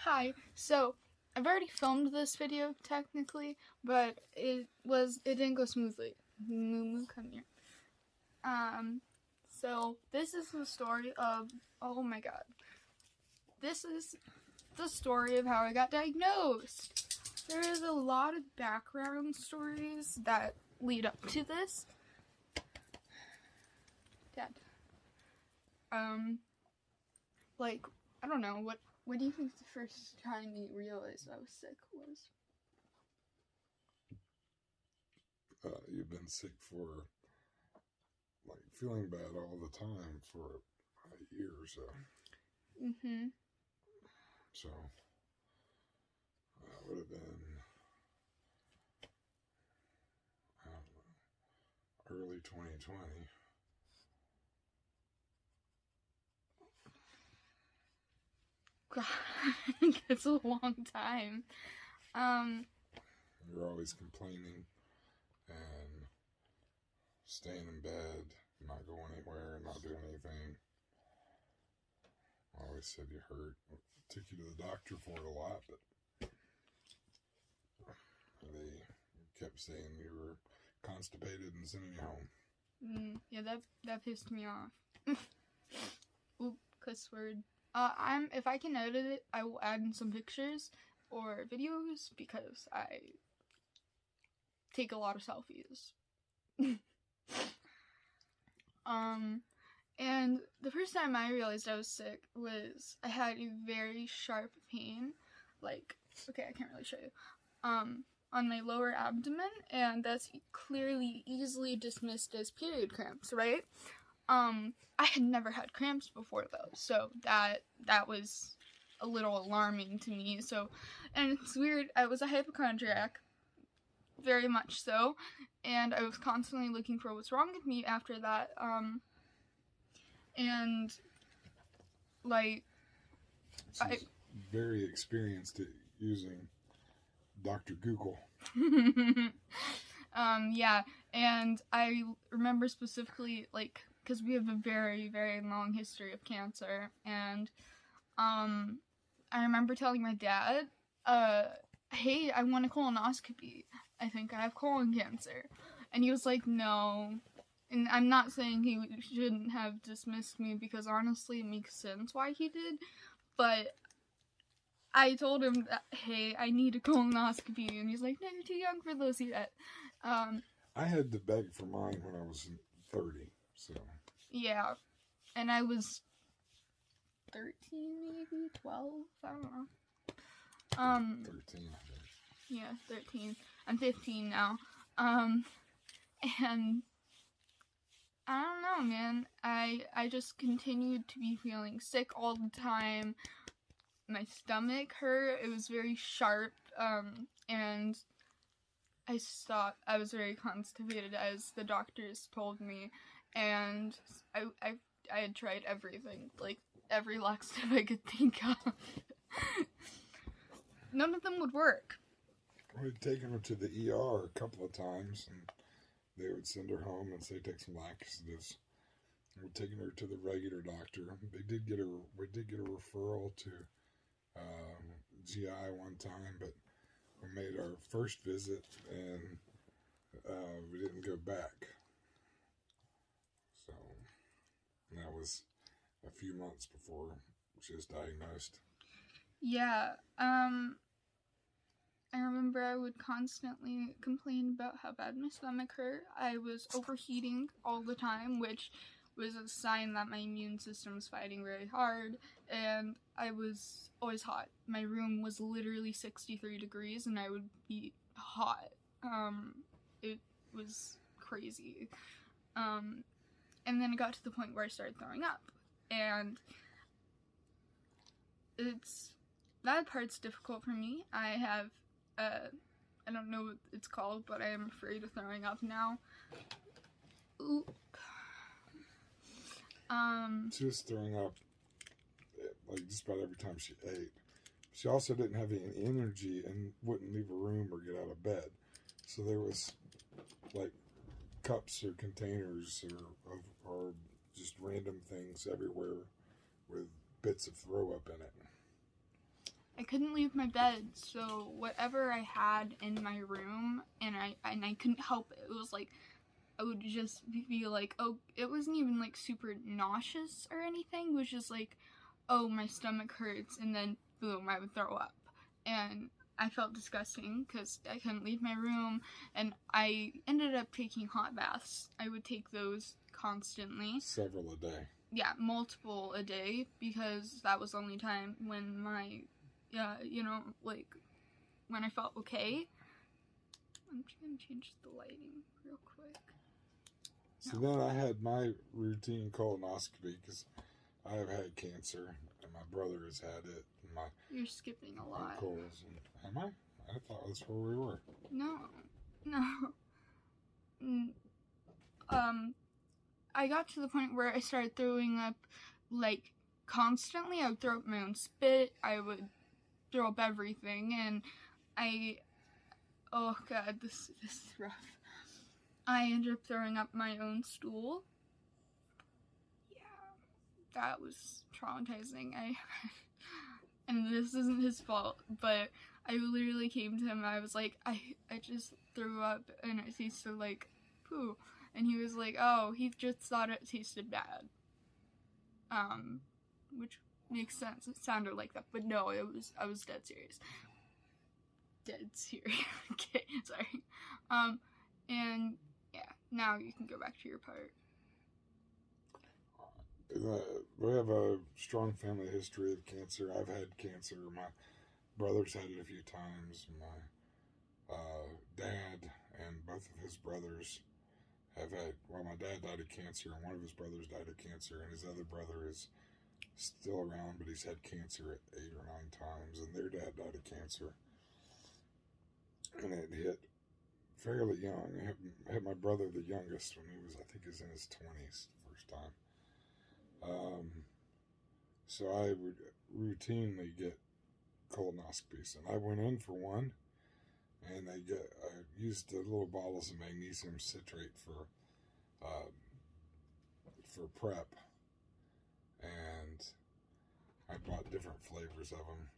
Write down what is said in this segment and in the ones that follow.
Hi. So I've already filmed this video technically, but it didn't go smoothly. Moo, come here. So this is the story of, oh my god. This is the story of how I got diagnosed. There is a lot of background stories that lead up to this. Dad. Like, I don't know, what do you think the first time you realized I was sick was? You've been sick for, like, feeling bad all the time for a year or so. Mm-hmm. So, that would have been, I don't know, early 2020. God, it's a long time. You're always complaining and staying in bed, not going anywhere, not doing anything. I always said you hurt. Took you to the doctor for it a lot, but they kept saying you were constipated and sending you home. Yeah, that pissed me off. Oop, cuss word. If I can edit it, I will add in some pictures or videos because I take a lot of selfies. And the first time I realized I was sick was I had a very sharp pain, like, okay, I can't really show you, on my lower abdomen, and that's clearly easily dismissed as period cramps, right? I had never had cramps before though, so that was a little alarming to me. So, and it's weird, I was a hypochondriac, very much so, and I was constantly looking for what's wrong with me after that, and, like, She's very experienced at using Dr. Google. Yeah, and I remember specifically, like, because we have a very, very long history of cancer, and, I remember telling my dad, hey, I want a colonoscopy. I think I have colon cancer. And he was like, no. And I'm not saying he shouldn't have dismissed me, because honestly it makes sense why he did, but I told him that, hey, I need a colonoscopy, and he's like, no, you're too young for those yet. I had to beg for mine when I was 30, so. Yeah, and I was 13, maybe 12, I don't know. 13, I think. Yeah, 13. I'm 15 now. And I don't know, man. I just continued to be feeling sick all the time. My stomach hurt. It was very sharp. And I was very constipated, as the doctors told me. And I had tried everything, like every laxative I could think of. None of them would work. We'd taken her to the ER a couple of times, and they would send her home and say take some laxatives. We'd taken her to the regular doctor. We did get a referral to GI one time, but we made our first visit and we didn't go back. So that was a few months before she was diagnosed. Yeah, I remember I would constantly complain about how bad my stomach hurt. I was overheating all the time, which was a sign that my immune system was fighting very hard, and I was always hot. My room was literally 63 degrees, and I would be hot. It was crazy. And then it got to the point where I started throwing up, and that part's difficult for me. I have, I don't know what it's called, but I am afraid of throwing up now. Ooh. She was throwing up like just about every time she ate. She also didn't have any energy and wouldn't leave a room or get out of bed. So there was like cups or containers or just random things everywhere with bits of throw up in it. I couldn't leave my bed, so whatever I had in my room, and I couldn't help it. It was like I would just be like, oh, it wasn't even like super nauseous or anything. It was just like, oh, my stomach hurts, and then boom, I would throw up, and I felt disgusting because I couldn't leave my room, and I ended up taking hot baths. I would take those constantly. Several a day. Yeah, multiple a day, because that was the only time when my, like, when I felt okay. I'm just gonna change the lighting real quick. So then I had my routine colonoscopy because I have had cancer, and my brother has had it. And You're skipping a lot. uncles. Am I? I thought that's where we were. No. I got to the point where I started throwing up, like, constantly. I would throw up my own spit. I would throw up everything, and oh god, this is rough. I ended up throwing up my own stool. Yeah, that was traumatizing. And this isn't his fault, but I literally came to him and I was like, I just threw up and it tasted like poo. And he was like, oh, he just thought it tasted bad. Which makes sense. It sounded like that, but no, I was dead serious. Dead serious. Okay, sorry. And yeah, now you can go back to your part. We have a strong family history of cancer. I've had cancer. My brother's had it a few times. My dad and both of his brothers have had, well, my dad died of cancer, and one of his brothers died of cancer, and his other brother is still around, but he's had cancer 8 or 9 times, and their dad died of cancer. And it hit fairly young. I had my brother the youngest when he was, I think he was in his 20s the first time. So I would routinely get colonoscopies, and I went in for one, and I used the little bottles of magnesium citrate for prep, and I bought different flavors of them.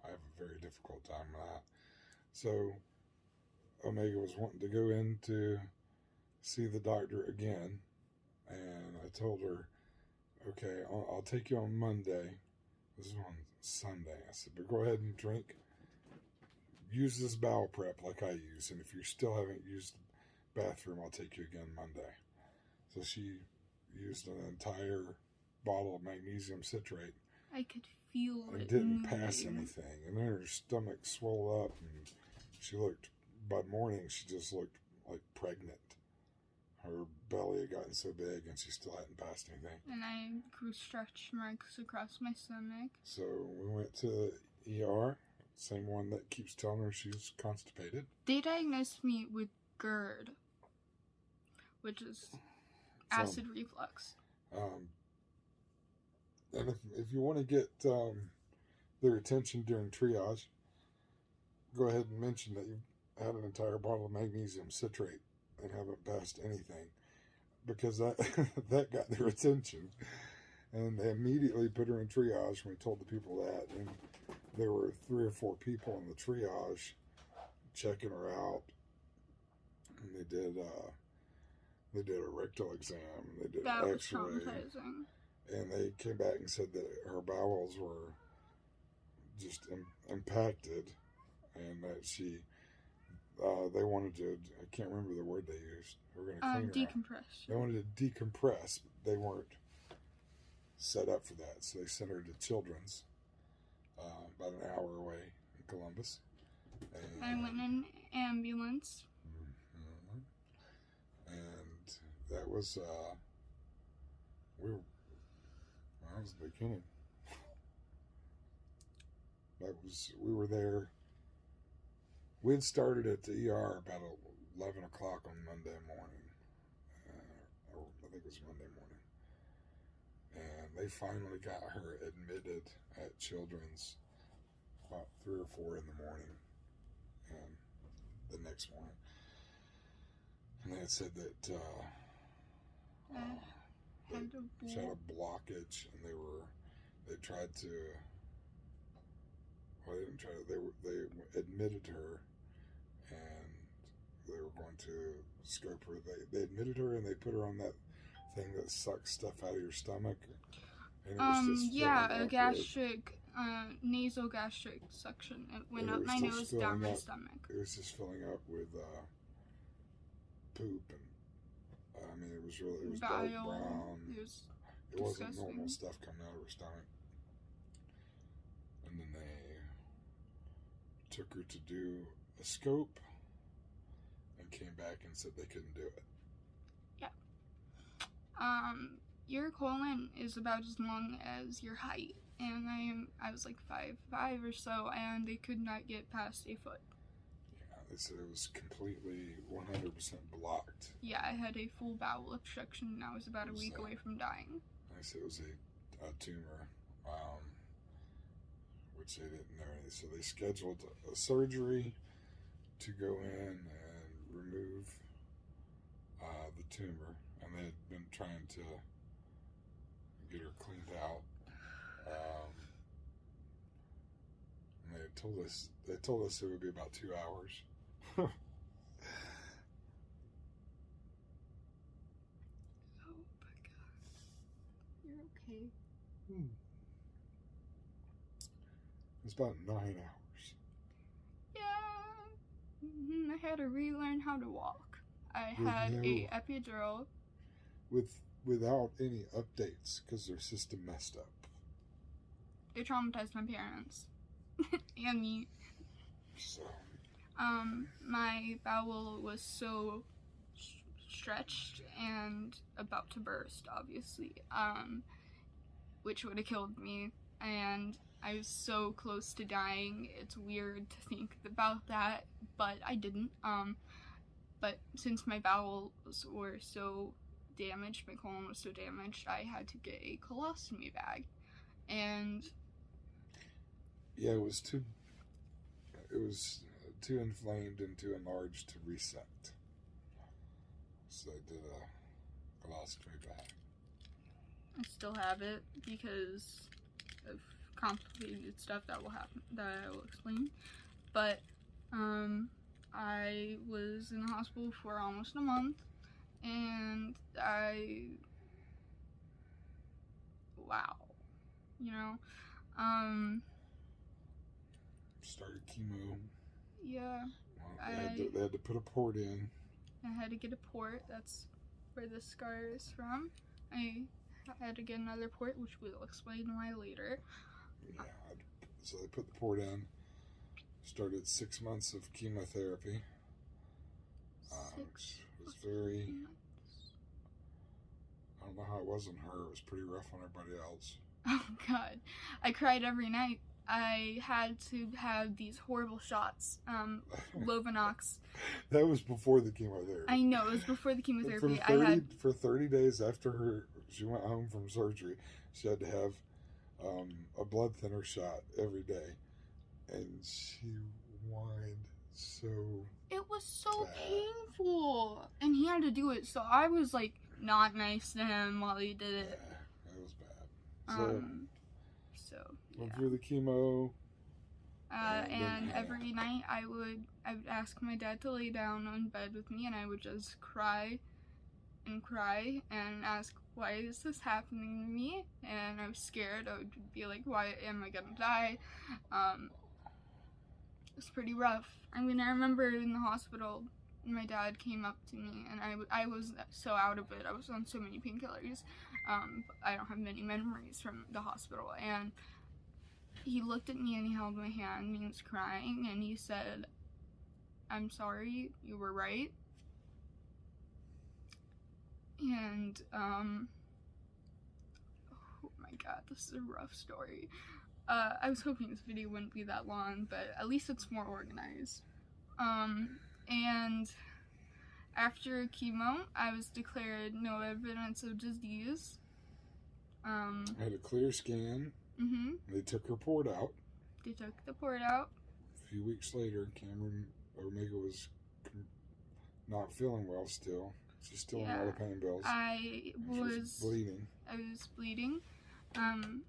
I have a very difficult time with that. So Omega was wanting to go in to see the doctor again, and I told her, okay, I'll take you on Monday. This is on Sunday. I said, but go ahead and drink. Use this bowel prep like I use, and if you still haven't used the bathroom, I'll take you again Monday. So she used an entire bottle of magnesium citrate. I could feel it. And didn't moving. pass anything. And then her stomach swelled up, and she looked, by morning, she just looked like pregnant. Her belly had gotten so big, and she still hadn't passed anything. And I grew stretch marks across my stomach. So we went to the ER, same one that keeps telling her she's constipated. They diagnosed me with GERD, which is acid reflux. And if you want to get their attention during triage, go ahead and mention that you've had an entire bottle of magnesium citrate and haven't passed anything, because that that got their attention, and they immediately put her in triage when we told the people that, and there were 3 or 4 people in the triage checking her out, and they did a rectal exam, they did an X-ray, and they came back and said that her bowels were just impacted, and that she. They wanted to, I can't remember the word they used. They were going to clean her decompress. They wanted to decompress, but they weren't set up for that. So they sent her to Children's, about an hour away in Columbus. And I went in an ambulance. Mm-hmm. And that was, that was the beginning. We were there. We had started at the ER about 11 o'clock on Monday morning. Or I think it was Monday morning. And they finally got her admitted at Children's about 3 or 4 in the morning. And the next morning. And they had said that she had a blockage, and they tried to, well, they going to try to. They admitted her, and they were going to scope her. They admitted her, and they put her on that thing that sucks stuff out of your stomach. And it was just yeah, a gastric, nasogastric suction. It went up my nose, down my stomach. It was just filling up with poop, and I mean, it was dark brown. It wasn't normal stuff coming out of her stomach. And then they took her to do a scope and came back and said they couldn't do it. Yeah. Your colon is about as long as your height, and I was like 5'5" or so, and they could not get past a foot. Yeah, they said it was completely 100% blocked. Yeah, I had a full bowel obstruction, and I was about a week away from dying. They said it was a tumor, which they didn't know. So they scheduled a surgery to go in and remove the tumor, and they had been trying to get her cleaned out. And they told us it would be about 2 hours. Oh my god. You're okay. It's about 9 hours. Yeah. I had to relearn how to walk. I had a epidural. Without any updates, because their system messed up. They traumatized my parents. And me. So. My bowel was so stretched and about to burst, obviously, which would have killed me, and I was so close to dying. It's weird to think about that, but I didn't. But since my bowels were so damaged, my colon was so damaged, I had to get a colostomy bag, and yeah, it was too inflamed and too enlarged to reset. So I did a colostomy bag. I still have it because of complicated stuff that will happen, that I will explain. But I was in the hospital for almost a month, and started chemo. Yeah. They had to put a port in. I had to get a port. That's where the scar is from. I had to get another port, which we'll explain why later. Yeah. So they put the port in. Started 6 months of chemotherapy. Which was very... I don't know how it was on her. It was pretty rough on everybody else. Oh, God. I cried every night. I had to have these horrible shots. Lovenox. That was before the chemotherapy. I know, it was before the chemotherapy. For 30 days after she went home from surgery, she had to have a blood thinner shot every day. And she whined so... It was so painful. And he had to do it, so I was, like, not nice to him while he did it. Yeah, it was bad. Went through the chemo. And every night I would ask my dad to lay down on bed with me, and I would just cry and ask, why is this happening to me? And I was scared. I would be like, why am I gonna die? It was pretty rough. I mean, I remember in the hospital, my dad came up to me, and I was so out of it. I was on so many painkillers. I don't have many memories from the hospital, and he looked at me and he held my hand, and he was crying, and he said, I'm sorry, you were right. And, oh my god, this is a rough story. I was hoping this video wouldn't be that long, but at least it's more organized. And after chemo, I was declared no evidence of disease. I had a clear scan. Mm-hmm. They took her port out. They took the port out. A few weeks later, Omega was not feeling well still. She's still on all the pain pills. I was bleeding. I was bleeding. And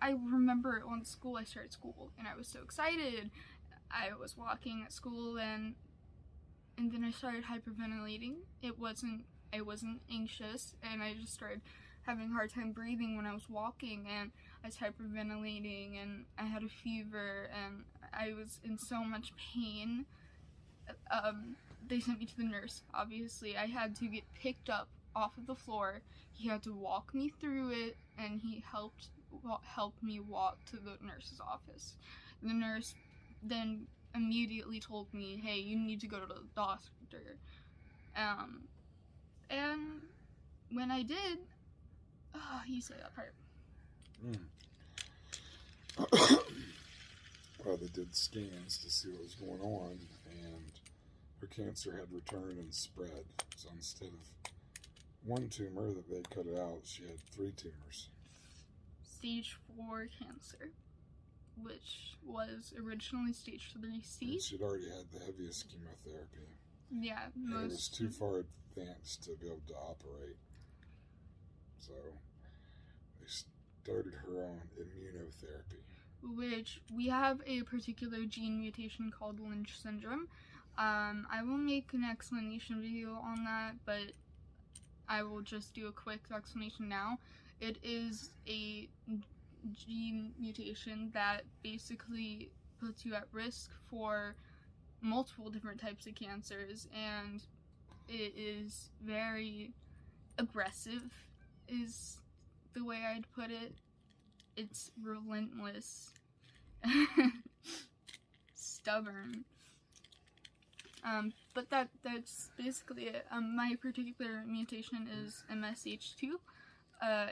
I remember on school, I started school, and I was so excited. I was walking at school, and then I started hyperventilating. I wasn't anxious, and I just started having a hard time breathing when I was walking, and I was hyperventilating, and I had a fever, and I was in so much pain. They sent me to the nurse. Obviously, I had to get picked up off of the floor. He had to walk me through it, and he helped me walk to the nurse's office. The nurse then immediately told me, "Hey, you need to go to the doctor." And when I did, you say that part. Well, they did scans to see what was going on, and her cancer had returned and spread. So instead of one tumor that they cut it out, she had 3 tumors. Stage 4 cancer, which was originally stage 3C. And she'd already had the heaviest chemotherapy. Yeah, and it was too far advanced to be able to operate. So they started her on immunotherapy. Which we have a particular gene mutation called Lynch syndrome. I will make an explanation video on that, but I will just do a quick explanation now. It is a gene mutation that basically puts you at risk for multiple different types of cancers, and it is very aggressive, is the way I'd put it. It's relentless. Stubborn. But that's basically it. My particular mutation is MSH2,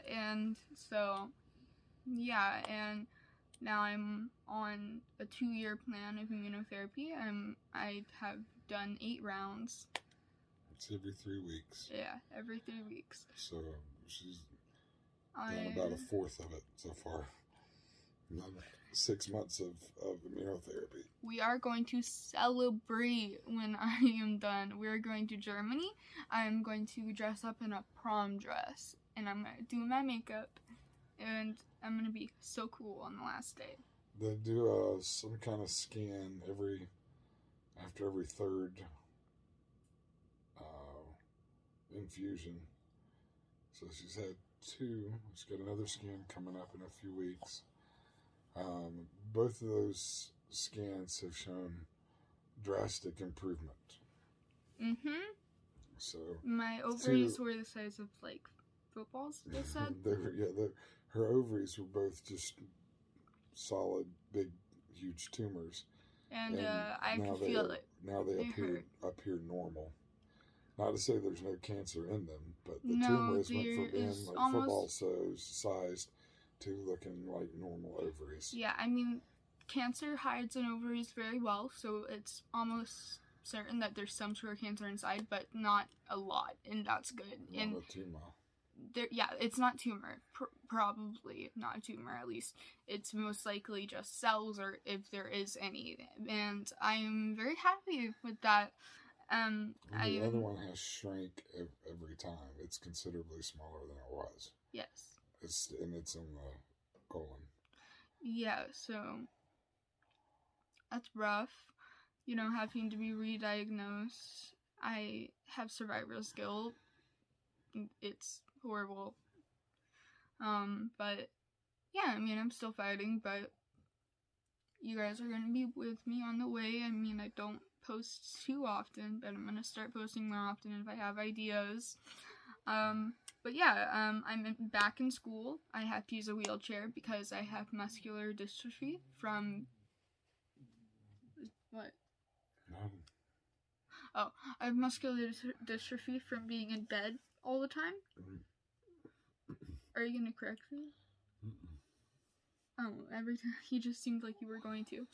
and so yeah, and now I'm on a 2-year plan of immunotherapy. I have done 8 rounds. It's every 3 weeks. Yeah, every 3 weeks. So she's done about a fourth of it so far. 6 months of immunotherapy. We are going to celebrate when I am done. We're going to Germany. I'm going to dress up in a prom dress, and I'm going to do my makeup, and I'm going to be so cool on the last day. They do some kind of scan after every 3rd infusion. So she's had 2. She's got another scan coming up in a few weeks. Both of those scans have shown drastic improvement. So my ovaries were the size of like footballs, they said. Her ovaries were both just solid, big, huge tumors. And I could feel it. Now they appear normal. Not to say there's no cancer in them, but the No, tumors went from being like almost football sized to looking like normal ovaries. Yeah, I mean, cancer hides in ovaries very well, so it's almost certain that there's some sort of cancer inside, but not a lot, and that's good. Not a tumor. Yeah, it's not tumor. Probably not a tumor, at least. It's most likely just cells, or if there is any. And I'm very happy with that. The other one has shrank every time. It's considerably smaller than it was. Yes. It's in the colon. Yeah, so that's rough. Having to be re-diagnosed. I have survivor's guilt. It's horrible. But yeah, I mean, I'm still fighting, but you guys are going to be with me on the way. I mean, I don't post too often, but I'm going to start posting more often if I have ideas. But yeah, I'm back in school. I have to use a wheelchair because I have muscular dystrophy from... What? No. Oh, I have muscular dystrophy from being in bed all the time. Are you going to correct me? Oh, every time. You just seemed like you were going to.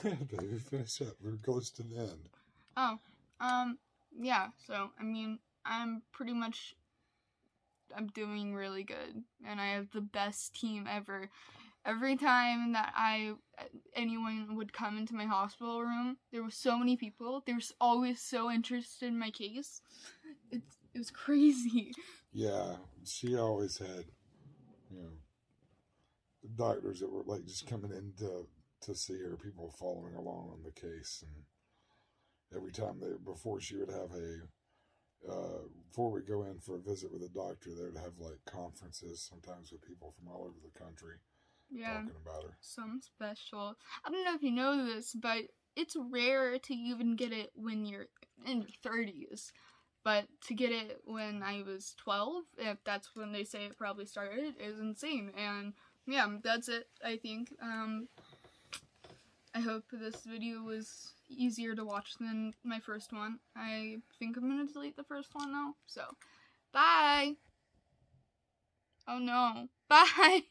Baby, finish up. We're close to the end. Oh, yeah, so, I mean, I'm doing really good, and I have the best team ever. Every time that anyone would come into my hospital room, there were so many people. They were always so interested in my case. It was crazy. Yeah, she always had, you know, doctors that were like just coming in to see her, people following along on the case, and every time before she would have before we go in for a visit with a doctor, they would have like conferences sometimes with people from all over the country talking about her. Something special. I don't know if you know this, but it's rare to even get it when you're in your 30s. But to get it when I was 12, if that's when they say it probably started, is insane. And yeah, that's it, I think. I hope this video was easier to watch than my first one. I think I'm gonna delete the first one though. So, bye! Oh no. Bye!